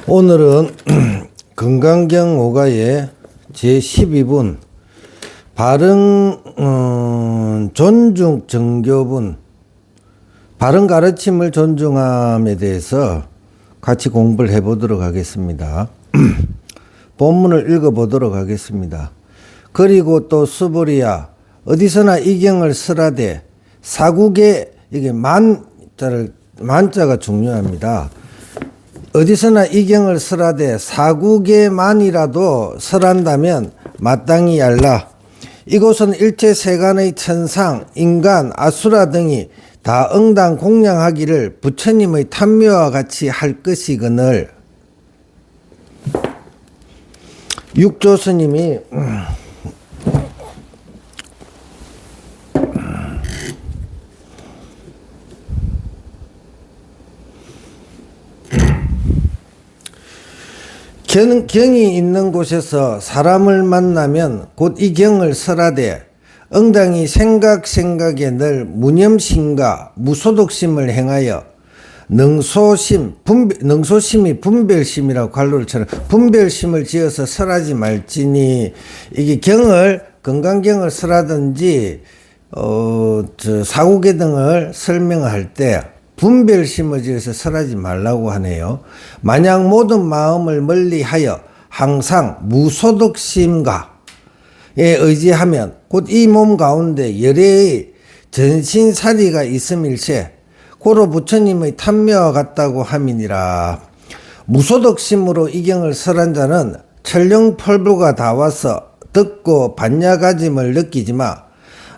오늘은 건강경 5가의 제12분 바른 존중 정교분 바른 가르침을 존중함에 대해서 같이 공부를 해보도록 하겠습니다. 본문을 읽어보도록 하겠습니다. 그리고 또 수보리야 어디서나 이경을 쓰라되 사국에 이게 만자가 중요합니다. 어디서나 이경을 쓰라되 사국에만이라도 설한다면 마땅히 알라. 이곳은 일체 세간의 천상, 인간, 아수라 등이 다 응당 공양하기를 부처님의 탐묘와 같이 할 것이거늘. 육조 스님이 경이 있는 곳에서 사람을 만나면 곧 이 경을 설하되 응당이 생각에 늘 무념심과 무소독심을 행하여 능소심이 분별심이라고 관로를 쳐라. 분별심을 지어서 설하지 말지니. 이게 경을 건강경을 설하든지 사국계 등을 설명할 때 분별심을 지어서 설하지 말라고 하네요. 만약 모든 마음을 멀리하여 항상 무소독심가에 의지하면 곧 이 몸 가운데 열애의 전신사리가 있음일세 고로 부처님의 탐묘와 같다고 함이니라. 무소독심으로 이경을 설한 자는 천령펄부가 다 와서 듣고 반야가짐을 느끼지만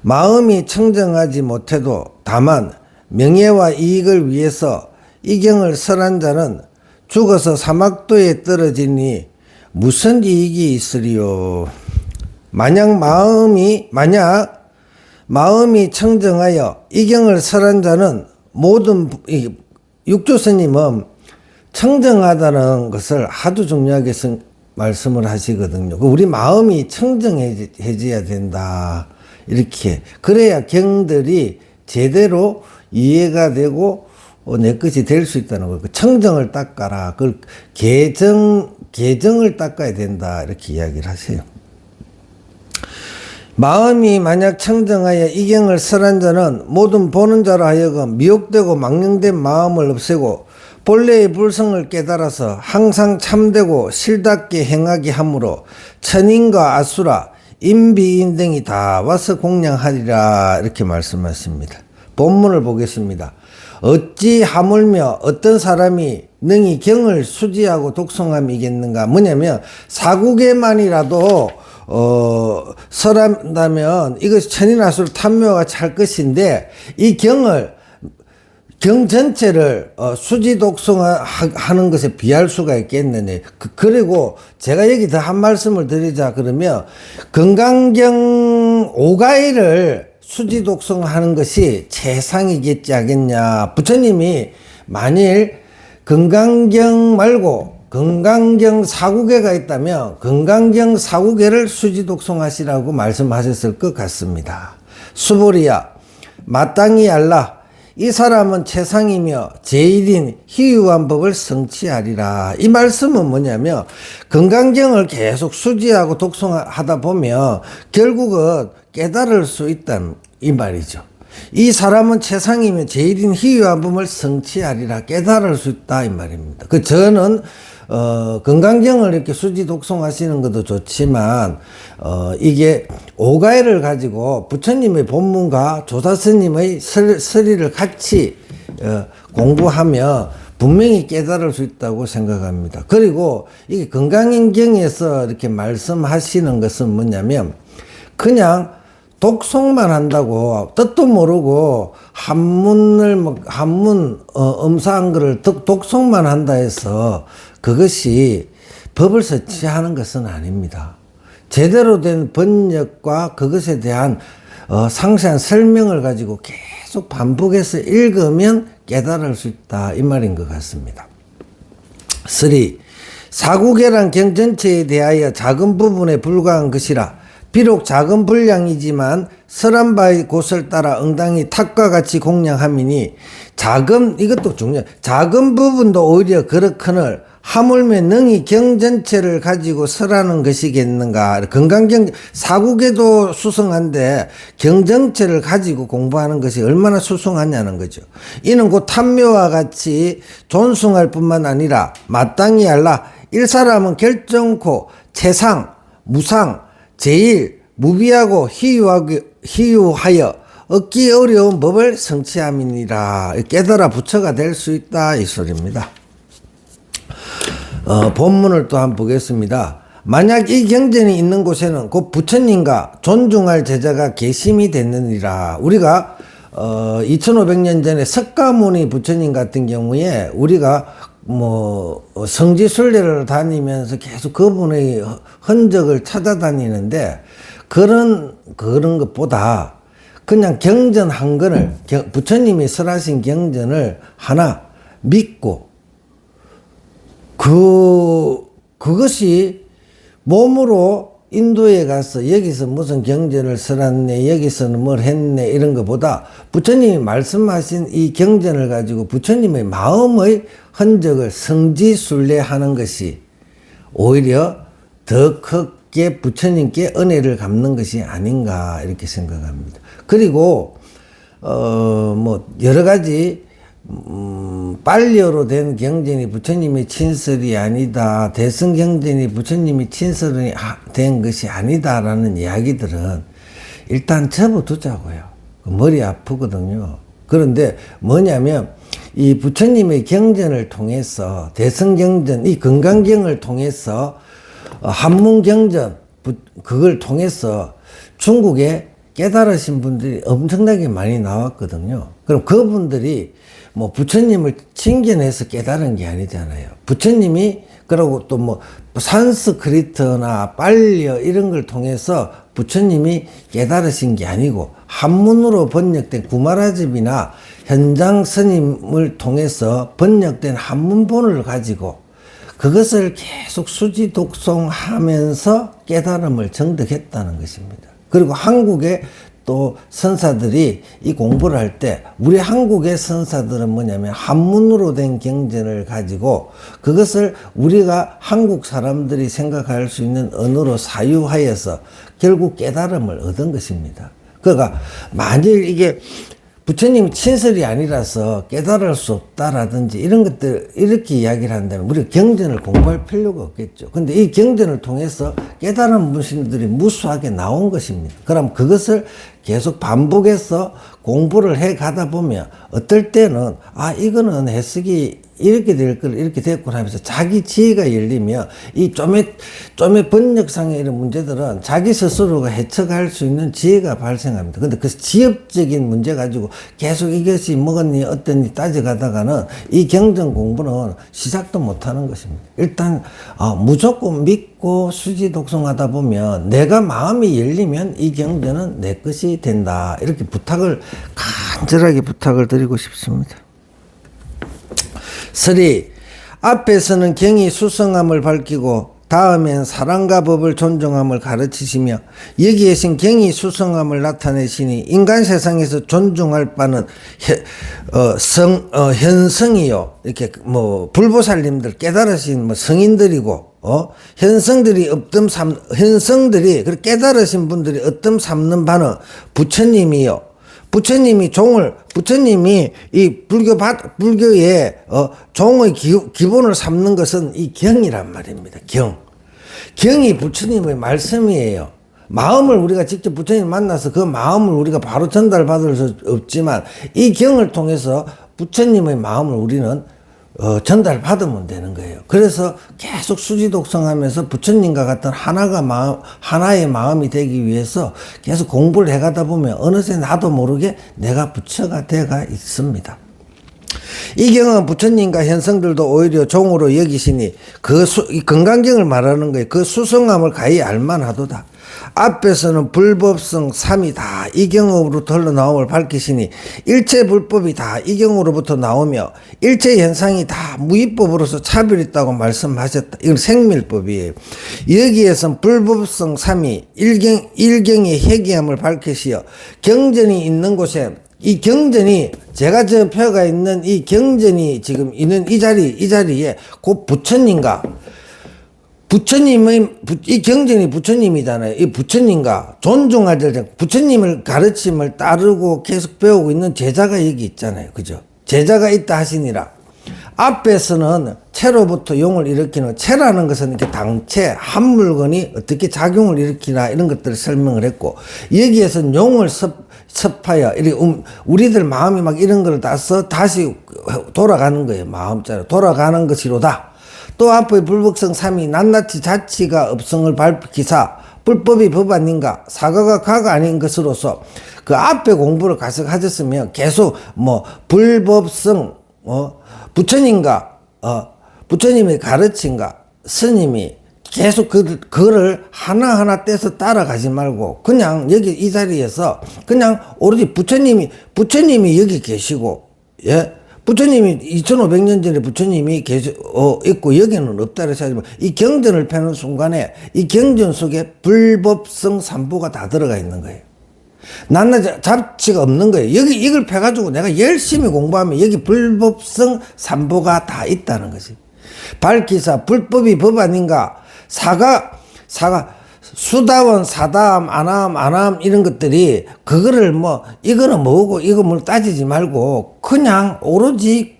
마음이 청정하지 못해도 다만 명예와 이익을 위해서 이경을 설한 자는 죽어서 사막도에 떨어지니 무슨 이익이 있으리요. 만약 마음이 청정하여 이경을 설한 자는 모든 육조스님은 청정하다는 것을 하도 중요하게 말씀을 하시거든요. 우리 마음이 청정해져야 된다. 이렇게 그래야 경들이 제대로 이해가 되고 내 것이 될 수 있다는 거예요. 청정을 닦아라. 그걸 계정을 닦아야 된다. 이렇게 이야기를 하세요. 마음이 만약 청정하여 이경을 설한 자는 모든 보는 자로 하여금 미혹되고 망령된 마음을 없애고 본래의 불성을 깨달아서 항상 참되고 실답게 행하게 하므로 천인과 아수라 인비인 등이 다 와서 공양하리라. 이렇게 말씀하십니다. 본문을 보겠습니다. 어찌 하물며 어떤 사람이 능히 경을 수지하고 독송함이겠는가. 뭐냐면 사국에만이라도 설한다면 이것이 천인아수를 탐묘가 찰 것인데 이 경 전체를 수지 독송하는 것에 비할 수가 있겠느냐. 그리고 제가 여기 더 한 말씀을 드리자 그러면 건강경 5가일을 수지 독송하는 것이 최상이겠지 하겠냐. 부처님이 만일 건강경 말고 건강경 사국계가 있다면 건강경 사국계를 수지 독송하시라고 말씀하셨을 것 같습니다. 수보리야 마땅히 알라. 이 사람은 최상이며 제일인 희유한 법을 성취하리라. 이 말씀은 뭐냐면 건강경을 계속 수지하고 독송하다 보면 결국은 깨달을 수 있다 이 말이죠. 이 사람은 최상이며 제일인 희유한 법을 성취하리라. 깨달을 수 있다 이 말입니다. 저는 건강경을 이렇게 수지 독송하시는 것도 좋지만 이게 5가일을 가지고 부처님의 본문과 조사스님의 서리를 같이 공부하면 분명히 깨달을 수 있다고 생각합니다. 그리고 이게 건강경에서 이렇게 말씀하시는 것은 뭐냐면 그냥 독송만 한다고 뜻도 모르고 한문 음사한 거를 독송만 한다 해서 그것이 법을 성취하는 것은 아닙니다. 제대로 된 번역과 그것에 대한 상세한 설명을 가지고 계속 반복해서 읽으면 깨달을 수 있다 이 말인 것 같습니다. 3. 사국계란 경 전체에 대하여 작은 부분에 불과한 것이라 비록 작은 분량이지만 설한 바의 곳을 따라 응당이 탑과 같이 공양함이니 이것도 중요해. 작은 부분도 오히려 그렇거늘 하물며 능히 경 전체를 가지고 설하는 것이겠는가. 건강경 사국에도 수성한데 경 전체를 가지고 공부하는 것이 얼마나 수성하냐는 거죠. 이는 곧 탐묘와 같이 존숭할 뿐만 아니라 마땅히 알라. 일사람은 결정코 채상, 무상, 제일, 무비하고 희유하여 얻기 어려운 법을 성취함이니라. 깨달아 부처가 될 수 있다 이 소리입니다. 본문을 또 한번 보겠습니다. 만약 이 경전이 있는 곳에는 곧 부처님과 존중할 제자가 계심이 됐느니라. 우리가 2500년 전에 석가모니 부처님 같은 경우에 우리가 성지순례를 다니면서 계속 그분의 흔적을 찾아다니는데 그런 것보다 그냥 경전 한 권을 부처님이 설하신 경전을 하나 믿고 그것이 몸으로 인도에 가서 여기서 무슨 경전을 설했네, 여기서는 뭘 했네, 이런 것보다 부처님이 말씀하신 이 경전을 가지고 부처님의 마음의 흔적을 성지순례하는 것이 오히려 더 크게 부처님께 은혜를 갚는 것이 아닌가, 이렇게 생각합니다. 그리고, 여러 가지, 빨려로 된 경전이 부처님의 친설이 아니다, 대승경전이 부처님이 친설이 된 것이 아니다라는 이야기들은 일단 접어두자고요. 머리 아프거든요. 그런데 뭐냐면 이 부처님의 경전을 통해서 대승경전, 이 건강경을 통해서 한문경전 그걸 통해서 중국에 깨달으신 분들이 엄청나게 많이 나왔거든요. 그럼 그분들이 부처님을 칭견해서 깨달은 게 아니잖아요. 부처님이 그러고 또 산스크리트나 빨려 이런 걸 통해서 부처님이 깨달으신 게 아니고 한문으로 번역된 구마라집이나 현장 스님을 통해서 번역된 한문본을 가지고 그것을 계속 수지 독송하면서 깨달음을 정득했다는 것입니다. 그리고 한국의 또 선사들이 이 공부를 할 때 우리 한국의 선사들은 뭐냐면 한문으로 된 경전을 가지고 그것을 우리가 한국 사람들이 생각할 수 있는 언어로 사유하여서 결국 깨달음을 얻은 것입니다. 그러니까 만일 이게 부처님 친설이 아니라서 깨달을 수 없다라든지 이런 것들 이렇게 이야기를 한다면 우리가 경전을 공부할 필요가 없겠죠. 근데 이 경전을 통해서 깨달은 분들이 무수하게 나온 것입니다. 그럼 그것을 계속 반복해서 공부를 해 가다 보면 어떨 때는 이거는 해석이 이렇게 될 걸 이렇게 됐구나 하면서 자기 지혜가 열리면 이 좀의 번역상의 이런 문제들은 자기 스스로가 해석할 수 있는 지혜가 발생합니다. 근데 그 지엽적인 문제 가지고 계속 이것이 뭐겠니 어떠니 따져가다가는 이 경전 공부는 시작도 못하는 것입니다. 일단 무조건 믿고 수지 독송하다 보면 내가 마음이 열리면 이 경전은 내 것이 된다. 이렇게 간절하게 부탁을 드리고 싶습니다. 설이 앞에서는 경이 수성함을 밝히고 다음엔 사랑과 법을 존중함을 가르치시며 여기에선 경이 수성함을 나타내시니 인간 세상에서 존중할 바는 현성이요 이렇게 불보살님들 깨달으신 성인들이고 현성들이 그렇게 깨달으신 분들이 얻금 삼는 바는 부처님이요. 부처님이 이 불교의 종의 기본을 삼는 것은 이 경이란 말입니다. 경이 부처님의 말씀이에요. 마음을 우리가 직접 부처님 만나서 그 마음을 우리가 바로 전달받을 수 없지만 이 경을 통해서 부처님의 마음을 우리는 전달받으면 되는 거예요. 그래서 계속 수지독성하면서 부처님과 같은 하나의 마음이 되기 위해서 계속 공부를 해가다 보면 어느새 나도 모르게 내가 부처가 돼가 있습니다. 이경은 부처님과 현성들도 오히려 종으로 여기시니 이 건강경을 말하는 거예요. 그 수성함을 가히 알만하도다. 앞에서는 불법성 삼이 다 이경으로부터 흘러나옴을 밝히시니 일체 불법이 다 이경으로부터 나오며 일체 현상이 다 무위법으로서 차별있다고 말씀하셨다. 이건 생밀법이에요. 여기에선 불법성 삼이 일경의 회귀함을 밝히시어 경전이 있는 곳에 이 경전이 제가 저 펴가 있는 이 경전이 지금 있는 이 자리에 곧 부처님과 부처님의 이 경전이 부처님이잖아요. 이 부처님과 존중할 때 부처님을 가르침을 따르고 계속 배우고 있는 제자가 여기 있잖아요. 그죠? 제자가 있다 하시니라. 앞에서는 체로부터 용을 일으키는 체라는 것은 이렇게 당체 한 물건이 어떻게 작용을 일으키나 이런 것들을 설명을 했고 여기에서는 용을 섭하여 이렇게 우리들 마음이 막 이런 걸 따서 다시 돌아가는 거예요. 마음자로 돌아가는 것이로다. 또 앞의 불법성 삼이 낱낱이 자치가 업성을 밝히사 불법이 법 아닌가 사가가 가가 아닌 것으로서 그 앞에 공부를 계속 하셨으면 계속 뭐 불법성 부처님과 부처님의 가르침과 스님이 계속 그거를 하나하나 떼서 따라가지 말고 그냥 여기 이 자리에서 그냥 오로지 부처님이 여기 계시고 예 부처님이 2500년 전에 부처님이 있고 여기는 없다 그래서 하지만 이 경전을 펴는 순간에 이 경전 속에 불법성 삼보가 다 들어가 있는 거예요. 낱낱이 잡치가 없는 거예요. 여기 이걸 펴가지고 내가 열심히 공부하면 여기 불법성 삼보가 다 있다는 거지. 밝히사 불법이 법 아닌가 사가 수다원, 사다함, 안함 이런 것들이 그거를 뭐 이거는 뭐고 이거 뭘 따지지 말고 그냥 오로지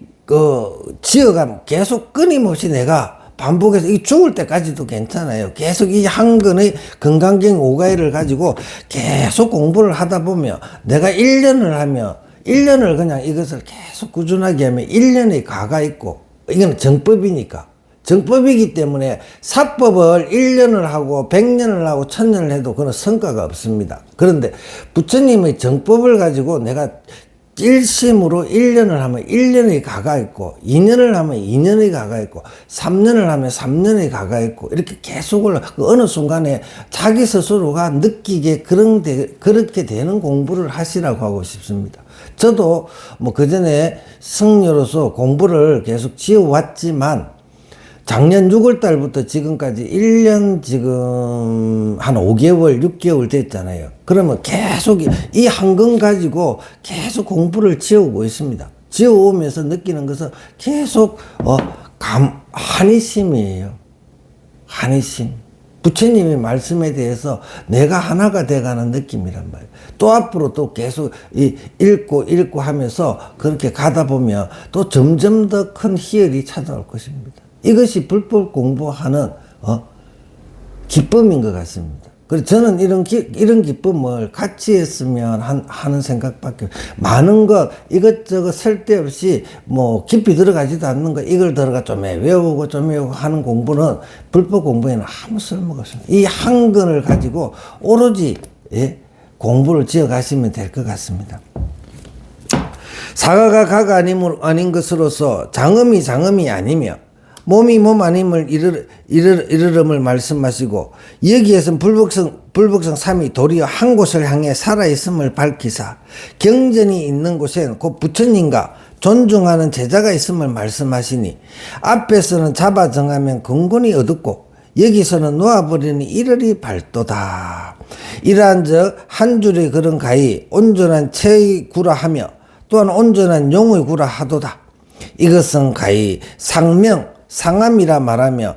지어가면 계속 끊임없이 내가 반복해서 이 죽을 때까지도 괜찮아요. 계속 이 한근의 건강경 오가이를 가지고 계속 공부를 하다 보면 내가 1년을 하면 1년을 그냥 이것을 계속 꾸준하게 하면 1년의 가가 있고 이건 정법이니까 정법이기 때문에 사법을 1년을 하고 100년을 하고 1000년을 해도 그건 성과가 없습니다. 그런데 부처님의 정법을 가지고 내가 일심으로 1년을 하면 1년의 가가 있고 2년을 하면 2년의 가가 있고 3년을 하면 3년의 가가 있고 이렇게 계속 어느 순간에 자기 스스로가 느끼게 그렇게 되는 공부를 하시라고 하고 싶습니다. 저도 뭐 그전에 성녀로서 공부를 계속 지어왔지만 작년 6월 달부터 지금까지 1년 지금 한 5개월, 6개월 됐잖아요. 그러면 계속 이 한건 가지고 계속 공부를 지어오고 있습니다. 지어오면서 느끼는 것은 계속 한의심이에요. 한의심. 부처님의 말씀에 대해서 내가 하나가 돼가는 느낌이란 말이에요. 또 앞으로 또 계속 읽고 하면서 그렇게 가다 보면 또 점점 더 큰 희열이 찾아올 것입니다. 이것이 불법 공부하는 기쁨인 것 같습니다. 그래서 저는 이런 기쁨을 같이 했으면 하는 생각밖에 많은 것 이것저것 쓸데없이 뭐 깊이 들어가지도 않는 거 이걸 들어가 좀 외우고 하는 공부는 불법 공부에는 아무 쓸모가 없습니다. 이 한 건을 가지고 오로지 공부를 지어 가시면 될 것 같습니다. 사가가 가가 아닌 것으로서 장음이 아니며 몸이 몸 아님을 이르름을 말씀하시고 여기에선 불법성 삼이 도리어 한 곳을 향해 살아있음을 밝히사 경전이 있는 곳엔 곧 부처님과 존중하는 제자가 있음을 말씀하시니 앞에서는 잡아 정하면 근본이 어둡고 여기서는 놓아버리니 이르리 발도다. 이러한즉 한 줄의 그런 가히 온전한 체의 구라하며 또한 온전한 용의 구라하도다. 이것은 가히 상암이라 말하며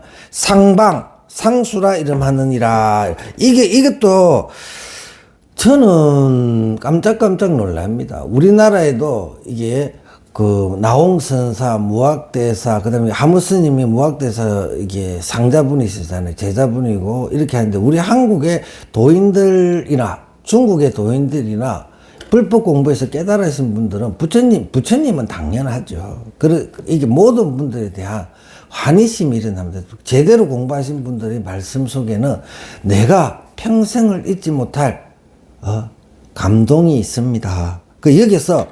상수라 이름하느니라. 이것도 저는 깜짝 놀랍니다. 우리나라에도 이게 나홍선사, 무학대사, 그 다음에 하무스님이 무학대사 이게 상자분이시잖아요. 제자분이고 이렇게 하는데 우리 한국의 도인들이나 중국의 도인들이나 불법 공부에서 깨달으신 분들은 부처님은 당연하죠. 이게 모든 분들에 대한 환희심이 일어납니다. 제대로 공부하신 분들의 말씀 속에는 내가 평생을 잊지 못할 감동이 있습니다. 여기서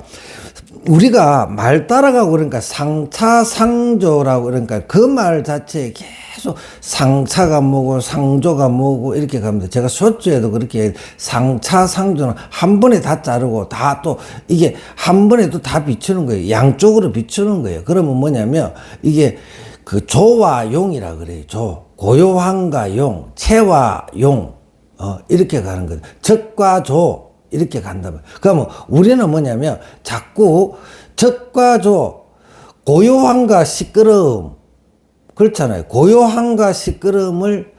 우리가 말 따라가고 그러니까 상차상조라고 그러니까 그 말 자체에 계속 상차가 뭐고 상조가 뭐고 이렇게 갑니다. 제가 쇼츠에도 그렇게 상차상조는 한 번에 다 자르고 다 또 이게 한 번에 또 다 비추는 거예요. 양쪽으로 비추는 거예요. 그러면 뭐냐면 이게 그 조와 용이라 그래요. 조. 고요한과 용, 체와 용, 이렇게 가는 거예요. 적과 조. 이렇게 간다면. 그러면 우리는 뭐냐면 자꾸 적과 조, 고요함과 시끄러움. 그렇잖아요. 고요함과 시끄러움을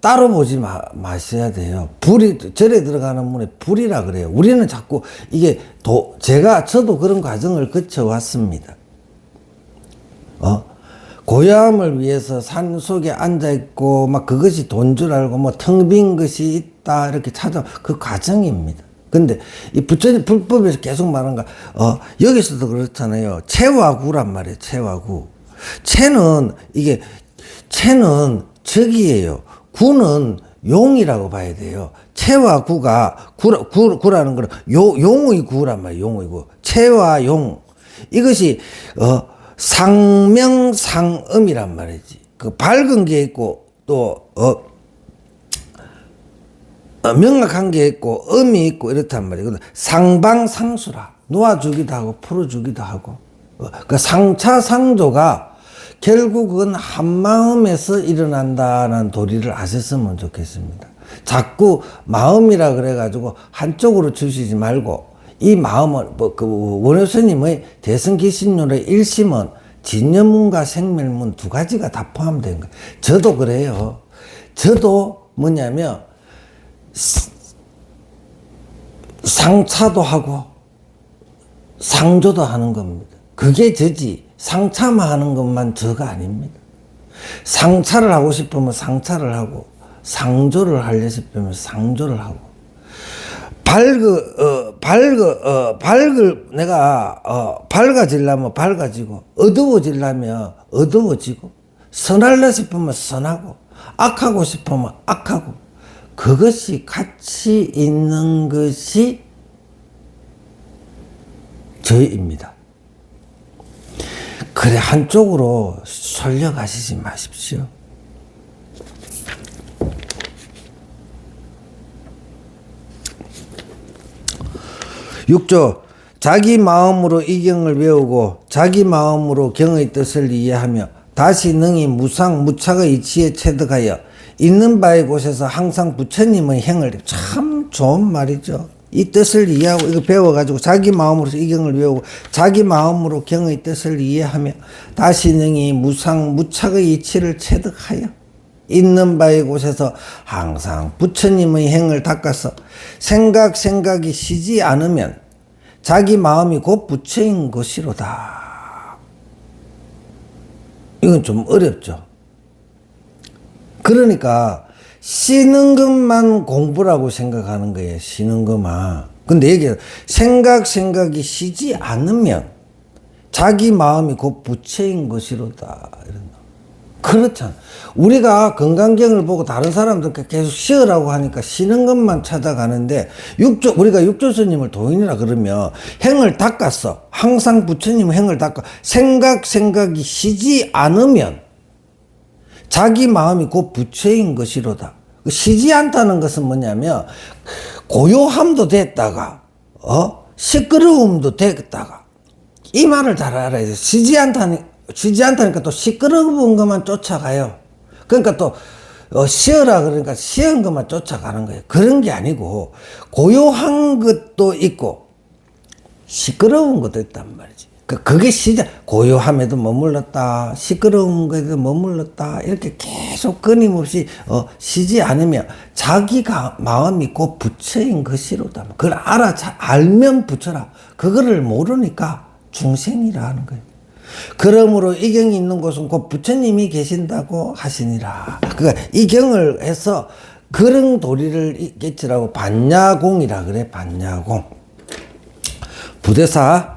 따로 보지 마셔야 돼요. 불이, 절에 들어가는 문에 불이라 그래요. 우리는 자꾸 이게 저도 그런 과정을 거쳐왔습니다. 고요함을 위해서 산 속에 앉아있고, 막 그것이 돈 줄 알고, 뭐 텅 빈 것이 있다, 이렇게 찾아, 그 과정입니다. 근데 이 부처님 불법에서 계속 말한 거, 여기서도 그렇잖아요. 체와 구란 말이에요. 체와 구. 체는 체는 적이에요. 구는 용이라고 봐야 돼요. 체와 구가, 구라는 거는 용의 구란 말이에요. 용의 구. 체와 용. 이것이, 상명상음이란 말이지. 그 밝은 게 있고, 또, 명확한 게 있고 음이 있고 이렇단 말이에요. 상방상수라. 놓아주기도 하고 풀어주기도 하고. 그 상차상조가 결국은 한마음에서 일어난다는 도리를 아셨으면 좋겠습니다. 자꾸 마음이라 그래가지고 한쪽으로 주시지 말고 이 마음을 원효스님의 대승기신론의 1심은 진여문과 생멸문 두 가지가 다 포함된 거예요. 저도 그래요. 저도 뭐냐면 상차도 하고 상조도 하는 겁니다. 그게 저지. 상차만 하는 것만 저가 아닙니다. 상차를 하고 싶으면 상차를 하고 상조를 하려 싶으면 상조를 하고 내가 밝아지려면 밝아지고 어두워지려면 어두워지고 선하려 싶으면 선하고 악하고 싶으면 악하고 그것이 같이 있는 것이 저입니다. 그래 한쪽으로 쏠려가시지 마십시오. 육조 자기 마음으로 이 경을 외우고 자기 마음으로 경의 뜻을 이해하며 다시 능히 무상 무착의 이치에 체득하여 있는 바의 곳에서 항상 부처님의 행을 참 좋은 말이죠. 이 뜻을 이해하고 이거 배워가지고 자기 마음으로 이 경을 외우고 자기 마음으로 경의 뜻을 이해하며 다시 능히 무상 무착의 이치를 체득하여 있는 바의 곳에서 항상 부처님의 행을 닦아서 생각이 쉬지 않으면 자기 마음이 곧 부처인 것이로다. 이건 좀 어렵죠. 그러니까 쉬는 것만 공부라고 생각하는 거예요. 쉬는 것만. 근데 얘기해 생각이 쉬지 않으면 자기 마음이 곧 부처인 것이로다. 이런다. 그렇잖아. 우리가 건강경을 보고 다른 사람들께 계속 쉬으라고 하니까 쉬는 것만 찾아가는데 우리가 육조스님을 도인이라 그러면 행을 닦았어. 항상 부처님 행을 닦아. 생각이 쉬지 않으면 자기 마음이 곧 부처인 것이로다. 쉬지 않다는 것은 뭐냐면 고요함도 됐다가 시끄러움도 됐다가 이 말을 잘 알아야 돼. 쉬지 않다니까 또 시끄러운 것만 쫓아가요. 그러니까 또 쉬어라 그러니까 쉬은 것만 쫓아가는 거예요. 그런 게 아니고 고요한 것도 있고 시끄러운 것도 있단 말이지. 그게 고요함에도 머물렀다, 시끄러운 것에도 머물렀다, 이렇게 계속 끊임없이 쉬지 않으면 자기가 마음이 곧 부처인 것이로다. 그걸 알면 부처라. 그거를 모르니까 중생이라 하는 거예요. 그러므로 이 경이 있는 곳은 곧 부처님이 계신다고 하시니라. 그러니까 이 경을 해서 그런 도리를 깨치라고 반야공이라 그래. 반야공. 부대사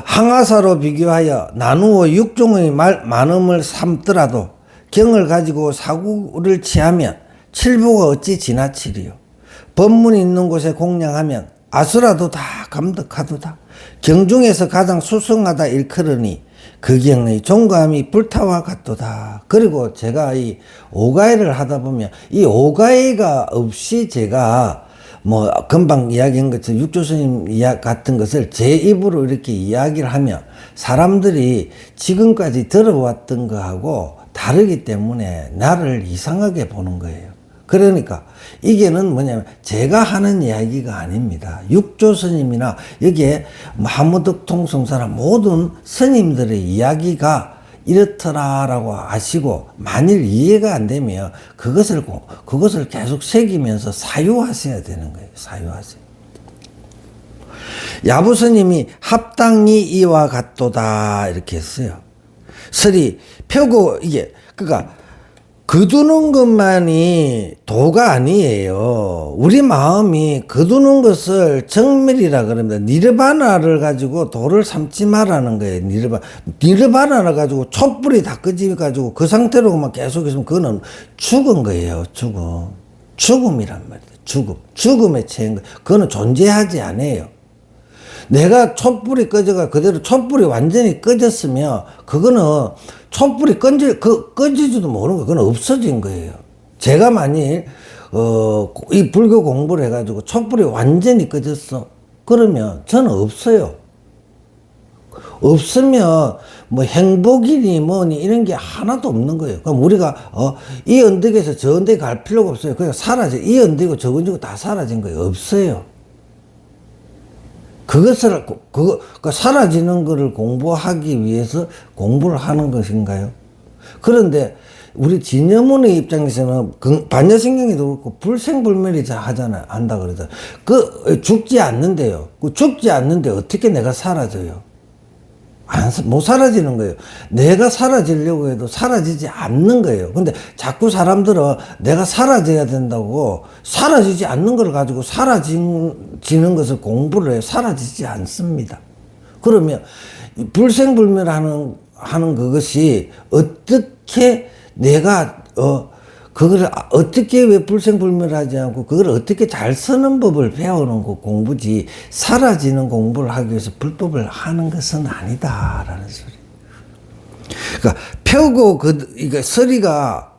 항아사로 비교하여 나누어 육종의 많음을 삼더라도 경을 가지고 사구를 취하면 칠부가 어찌 지나치리요. 법문이 있는 곳에 공양하면 아수라도 다 감득하도다. 경중에서 가장 수승하다 일컬으니 그 경의 종감이 불타와 같도다. 그리고 제가 이 오가이를 하다 보면 이 오가이가 없이 제가 뭐 금방 이야기한 것처럼 육조스님 이야기 같은 것을 제 입으로 이렇게 이야기를 하면 사람들이 지금까지 들어왔던 거하고 다르기 때문에 나를 이상하게 보는 거예요. 그러니까 이게는 뭐냐면 제가 하는 이야기가 아닙니다. 육조 스님이나 여기에 한무덕통성사나 모든 스님들의 이야기가 이렇더라라고 아시고 만일 이해가 안 되면 그것을 계속 새기면서 사유하셔야 되는 거예요. 사유하세요. 야부스님이 합당이 이와 같도다 이렇게 했어요. 설이 펴고 이게 그러니까 거두는 것만이 도가 아니에요. 우리 마음이 거두는 것을 정밀이라 그럽니다. 니르바나를 가지고 도를 삼지 말라는 거예요. 니르바나를 가지고 촛불이 다 꺼지가지고 그 상태로만 계속 있으면 그거는 죽은 거예요. 죽음이란 말이에요. 죽음에 처한 거. 그거는 존재하지 않아요. 내가 촛불이 꺼져가 그대로 촛불이 완전히 꺼졌으면 그거는 촛불이 꺼지지도 모르는 거 그건 없어진 거예요. 제가 만일 이 불교 공부를 해가지고 촛불이 완전히 꺼졌어 그러면 저는 없어요. 없으면 뭐 행복이니 뭐니 이런 게 하나도 없는 거예요. 그럼 우리가 이 언덕에서 저 언덕에 갈 필요가 없어요. 그냥 사라져. 이 언덕이고 저 언덕이고 다 사라진 거예요. 없어요. 그것을 사라지는 것을 공부하기 위해서 공부를 하는 것인가요? 그런데 우리 진여문의 입장에서는 반야신경에도 그렇고 불생불멸이 하잖아요. 한다 그러잖아요. 죽지 않는데요. 죽지 않는데 어떻게 내가 사라져요? 못 사라지는 거예요. 내가 사라지려고 해도 사라지지 않는 거예요. 근데 자꾸 사람들은 내가 사라져야 된다고 사라지지 않는 걸 가지고 사라지는 것을 공부를 해요. 사라지지 않습니다. 그러면 불생불멸하는 그것이 어떻게 내가 그걸 어떻게 왜 불생불멸하지 않고 그걸 어떻게 잘 쓰는 법을 배우는 거 공부지 사라지는 공부를 하기 위해서 불법을 하는 것은 아니다라는 소리. 그러니까 펴고 이게 서리가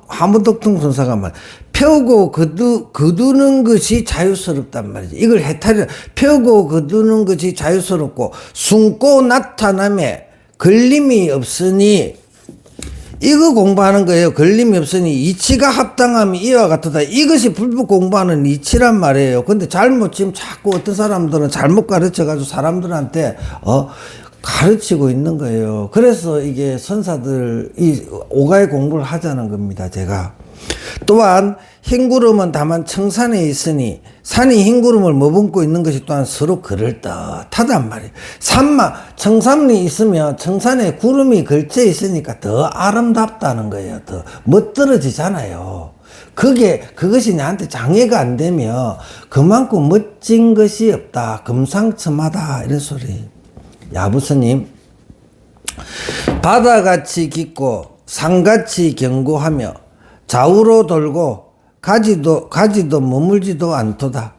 하무덕통선사가 말 펴고 거두는 것이 자유스럽단 말이지. 이걸 해탈이 펴고 거두는 것이 자유스럽고 숨고 나타남에 걸림이 없으니 이거 공부하는 거예요. 걸림이 없으니 이치가 합당함이 이와 같다. 이것이 불법 공부하는 이치란 말이에요. 근데 지금 자꾸 어떤 사람들은 잘못 가르쳐가지고 사람들한테 가르치고 있는 거예요. 그래서 이게 선사들 이 오가의 공부를 하자는 겁니다. 제가 또한 흰구름은 다만 청산에 있으니 산이 흰구름을 머금고 있는 것이 또한 서로 그럴듯하단 말이에요. 청산이 있으면 청산에 구름이 걸쳐 있으니까 더 아름답다는 거예요. 더 멋들어지잖아요. 그것이 나한테 장애가 안 되면 그만큼 멋진 것이 없다. 금상첨화다. 이런 소리. 야부스님, 바다같이 깊고 산같이 견고하며 좌우로 돌고 가지도 머물지도 않도다.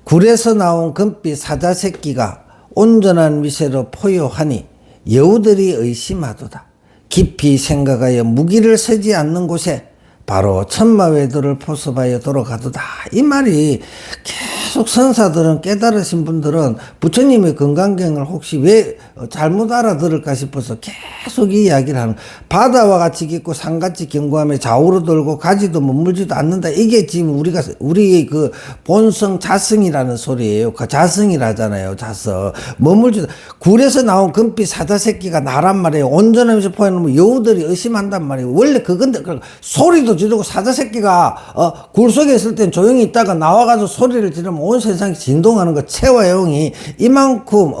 굴에서 나온 금빛 사자새끼가 온전한 미세로 포효하니 여우들이 의심하도다. 깊이 생각하여 무기를 세지 않는 곳에 바로 천마외도를 포섭하여 돌아가도다. 이 말이 계속 선사들은 깨달으신 분들은 부처님의 건강경을 혹시 왜 잘못 알아들을까 싶어서 계속 이 이야기를 하는 바다와 같이 깊고 산같이 견고하며 좌우로 돌고 가지도 머물지도 않는다. 이게 지금 우리의 그 본성 자성이라는 소리예요. 자성이라잖아요. 자성. 머물지도 굴에서 나온 금빛 사자새끼가 나란 말이에요. 온전하면서 포함하면 여우들이 의심한단 말이에요. 원래 그건데 소리도 지르고 사자새끼가 굴 속에 있을 땐 조용히 있다가 나와가지고 소리를 지르면 온 세상이 진동하는 거 체화용이 이만큼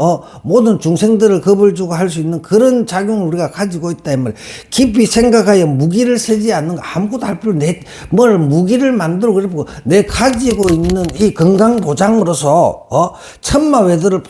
모든 중생들을 겁을 주고 할 수 있는 그런 작용을 우리가 가지고 있다 이 말이에요. 깊이 생각하여 무기를 세지 않는 거 아무것도 할 필요 뭘 무기를 만들고 그리고 내 가지고 있는 이 건강 보장으로서 천마외도를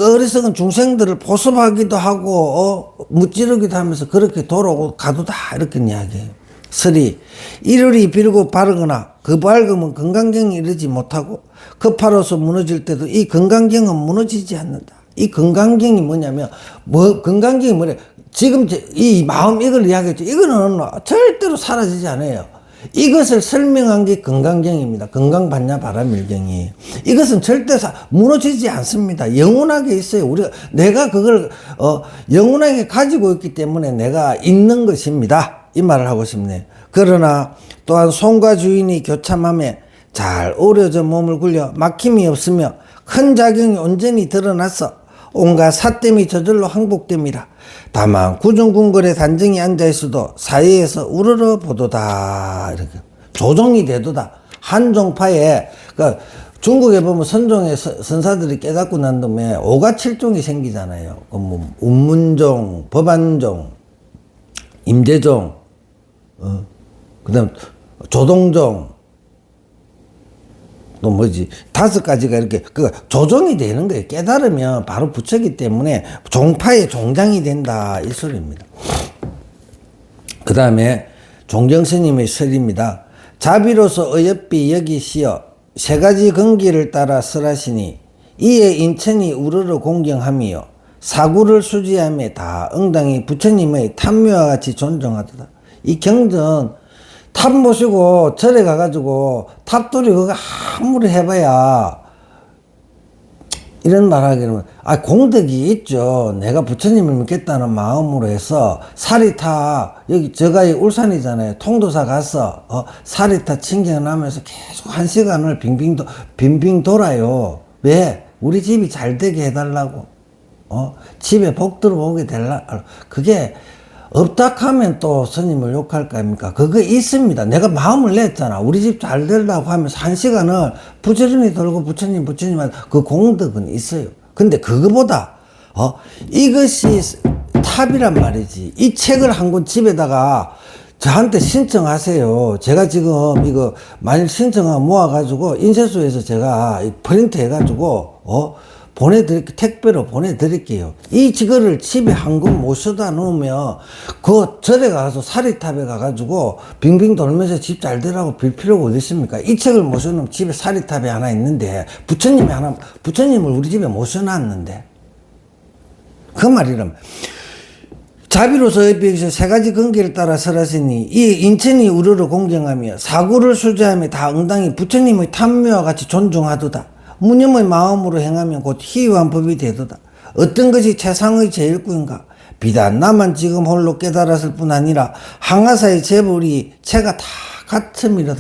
어리석은 중생들을 포섭하기도 하고, 무찌르기도 하면서 그렇게 돌아오고 가도다, 이렇게 이야기해요. 설이 이르리 빌고 바르거나 그 밝음은 건강경에 이르지 못하고 급하로서 무너질 때도 이 건강경은 무너지지 않는다. 이 건강경이 뭐냐면 건강경이 뭐래? 지금 이 마음 이걸 이야기했죠. 이거는 절대로 사라지지 않아요. 이것을 설명한 게 건강경입니다. 건강반야 바라밀경이. 이것은 절대 무너지지 않습니다. 영원하게 있어요. 내가 그걸 영원하게 가지고 있기 때문에 내가 있는 것입니다. 이 말을 하고 싶네요. 그러나 또한 손과 주인이 교참함에 잘 오려져 몸을 굴려 막힘이 없으며 큰 작용이 온전히 드러나서 온갖 사땜이 저절로 항복됩니다. 다만 구중궁궐에 단정히 앉아있어도 사이에서 우러러 보도다. 이렇게 조정이 되도다. 한종파에 중국에 보면 선종의 선사들이 깨닫고 난 다음에 5가 7종이 생기잖아요. 운문종, 법안종, 임재종, 그다음 조동종, 또 뭐지 5가지가 이렇게 조정이 되는 거예요. 깨달으면 바로 부처기 때문에 종파의 종장이 된다 이 소리입니다. 그 다음에 종경스님의 설입니다. 자비로서 어여삐 여기시어 3가지 근기를 따라 설하시니 이에 인천이 우러러 공경함이요 사구를 수지함에 다 응당히 부처님의 탐묘와 같이 존중하도다. 이 경전 탑 모시고 절에 가가지고 탑돌이 그거 아무리 해봐야 이런 말 하기는 공덕이 있죠. 내가 부처님을 믿겠다는 마음으로 해서 사리타 여기 저가 울산이잖아요. 통도사 가서 사리타 친경하면서 계속 1시간을 빙빙 돌아요. 왜? 우리 집이 잘 되게 해달라고. 집에 복 들어오게 되려. 그게 없다 하면 또 스님을 욕할 거 아닙니까? 그거 있습니다. 내가 마음을 냈잖아. 우리 집 잘 되려고 하면서 1시간을 부지런히 돌고 부처님한테 그 공덕은 있어요. 근데 그거보다 이것이 탑이란 말이지. 이 책을 한 권 집에다가 저한테 신청하세요. 제가 지금 이거 만일 신청하면 모아가지고 인쇄소에서 제가 프린트 해가지고 택배로 보내드릴게요. 이거를 집에 한 권 모셔다 놓으면 그 절에 가서 사리탑에 가가지고 빙빙 돌면서 집 잘 되라고 빌 필요가 어디 있습니까? 이 책을 모셔놓으면 집에 사리탑이 하나 있는데 부처님을 우리 집에 모셔놨는데 그 말이라면 자비로서 여기서 3가지 근기를 따라 설하시니 이 인천이 우르르 공경하며 사구를 수제하며 다 응당히 부처님의 탐묘와 같이 존중하도다. 무념의 마음으로 행하면 곧 희유한 법이 되도다. 어떤 것이 최상의 제일구인가? 비단 나만 지금 홀로 깨달았을 뿐 아니라 항아사의 재벌이 체가 다 같음이라.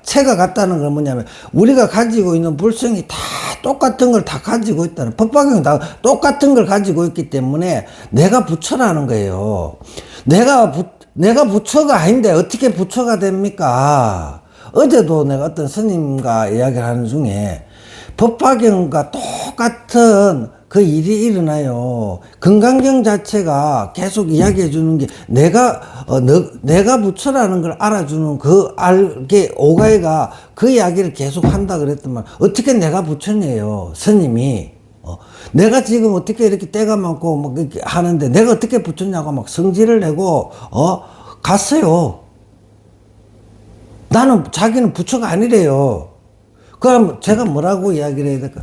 체가 같다는 건 뭐냐면 우리가 가지고 있는 불성이 다 똑같은 걸 다 가지고 있다는, 법화경이 다 똑같은 걸 가지고 있기 때문에 내가 부처라는 거예요. 내가 부처가 아닌데 어떻게 부처가 됩니까? 어제도 내가 어떤 스님과 이야기를 하는 중에 법화경과 똑같은 그 일이 일어나요. 건강경 자체가 계속 이야기해 주는 게 내가 부처라는 걸 알아주는 오가이가 그 이야기를 계속 한다 그랬더만 어떻게 내가 부처네요. 스님이. 내가 지금 어떻게 이렇게 때가 많고 막 이렇게 하는데 내가 어떻게 부처냐고 막 성질을 내고 갔어요. 자기는 부처가 아니래요. 그럼 제가 뭐라고 이야기를 해야 될까?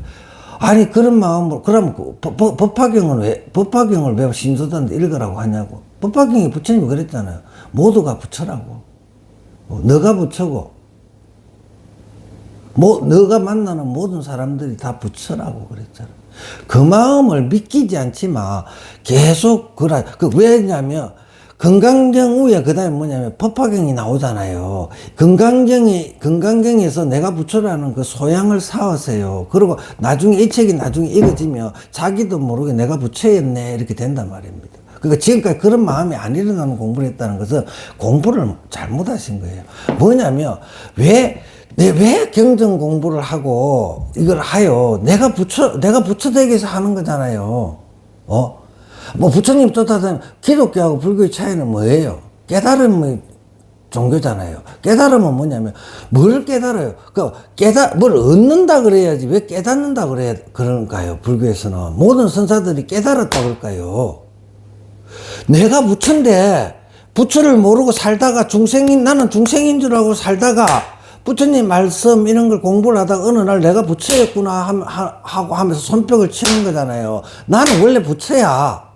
아니 그런 마음으로 그러면 법화경을 왜 신도들한테 읽으라고 하냐고. 법화경이 부처님이 그랬잖아요. 모두가 부처라고. 너가 부처고 너가 만나는 모든 사람들이 다 부처라고 그랬잖아. 그 마음을 믿기지 않지만 계속 왜냐면 건강경 후에 그 다음에 뭐냐면 법화경이 나오잖아요. 건강경에서 내가 부처라는 그 소양을 쌓으세요. 그리고 이 책이 나중에 읽어지면 자기도 모르게 내가 부처였네 이렇게 된단 말입니다. 그러니까 지금까지 그런 마음이 안 일어나는 공부를 했다는 것은 공부를 잘못하신 거예요. 뭐냐면 왜 경전 공부를 하고 이걸 하요? 내가 부처 되기 위해서 하는 거잖아요. 부처님 쫓아다니면 기독교하고 불교의 차이는 뭐예요? 깨달음의 종교잖아요. 깨달음은 뭐냐면 뭘 깨달아요? 뭘 얻는다 그래야지 왜 깨닫는다 그러는가요? 불교에서는 모든 선사들이 깨달았다 그럴까요? 내가 부처인데 부처를 모르고 살다가 나는 중생인 줄 알고 살다가 부처님 말씀 이런 걸 공부를 하다가 어느 날 내가 부처였구나 하고 하면서 손뼉을 치는 거잖아요. 나는 원래 부처야.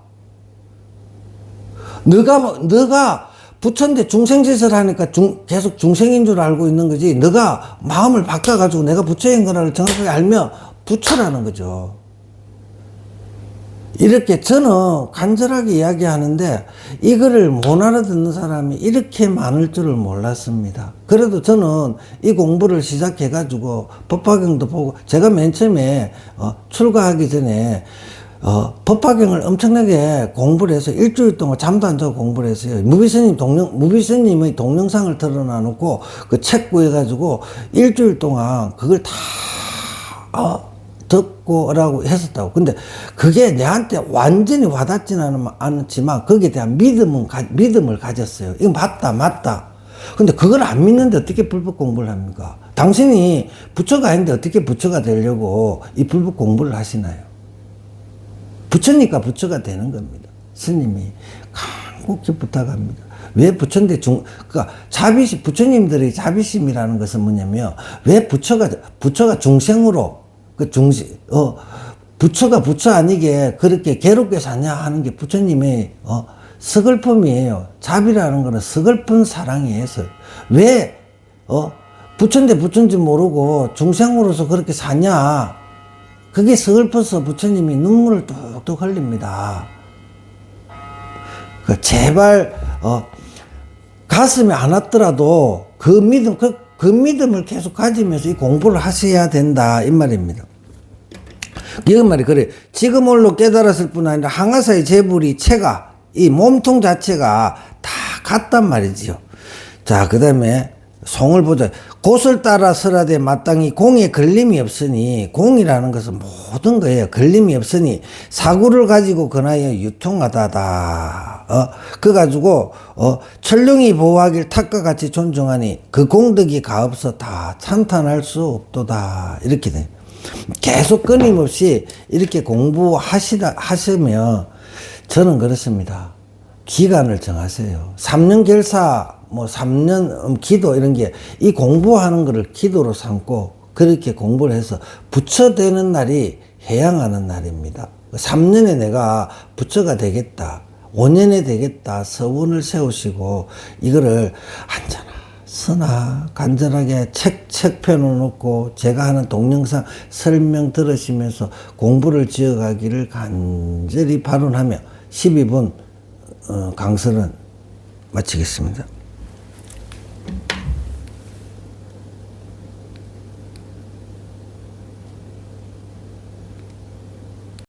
너가 부처인데 중생짓을 하니까 계속 중생인 줄 알고 있는 거지. 너가 마음을 바꿔가지고 내가 부처인 거를 정확하게 알면 부처라는 거죠. 이렇게 저는 간절하게 이야기하는데 이거를 못 알아듣는 사람이 이렇게 많을 줄을 몰랐습니다. 그래도 저는 이 공부를 시작해 가지고 법화경도 보고 제가 맨 처음에 출가하기 전에 법화경을 엄청나게 공부를 해서 일주일 동안 잠도 안 자고 공부를 했어요. 무비스님의 동영상을 틀어놔놓고 그 책 구해가지고 일주일 동안 그걸 다 듣고라고 했었다고. 근데 그게 내한테 완전히 와닿지는 않지만 거기에 대한 믿음을 가졌어요. 이거 맞다. 근데 그걸 안 믿는데 어떻게 불법 공부를 합니까? 당신이 부처가 아닌데 어떻게 부처가 되려고 이 불법 공부를 하시나요? 부처니까 부처가 되는 겁니다. 스님이 간곡히 부탁합니다. 왜 부처인데 그러니까 부처님들의 자비심이라는 것은 뭐냐면 왜 부처가 중생으로 부처가 부처 아니게 그렇게 괴롭게 사냐 하는 게 부처님의 서글픔이에요. 자비라는 거는 서글픈 사랑이에요. 왜 부처인데 부처인지 모르고 중생으로서 그렇게 사냐? 그게 서글퍼서 부처님이 눈물을 뚝뚝 흘립니다. 제발 가슴에 안 왔더라도 그 믿음을 계속 가지면서 이 공부를 하셔야 된다 이 말입니다. 이 말이 그래. 지금 홀로 깨달았을 뿐 아니라 항아사의 재불이 체가 이 몸통 자체가 다 같단 말이지요. 자, 그 다음에 송을 보자. 곳을 따라 설하되 마땅히 공에 걸림이 없으니, 공이라는 것은 모든 거예요. 걸림이 없으니 사구를 가지고 근하여 유통하다다. 그 가지고 천룡이 보호하길 탁과 같이 존중하니 그 공덕이 가없어 다 찬탄할 수 없도다. 이렇게 돼. 계속 끊임없이 이렇게 하시면 저는 그렇습니다. 기간을 정하세요. 3년 결사, 3년 기도 이런 게 이 공부하는 거를 기도로 삼고 그렇게 공부를 해서 부처 되는 날이 해양하는 날입니다. 3년에 내가 부처가 되겠다. 5년에 되겠다. 서원을 세우시고 이거를 앉아나 서나 간절하게 책 펴놓고 제가 하는 동영상 설명 들으시면서 공부를 지어가기를 간절히 발언하며 12분 강설은 마치겠습니다.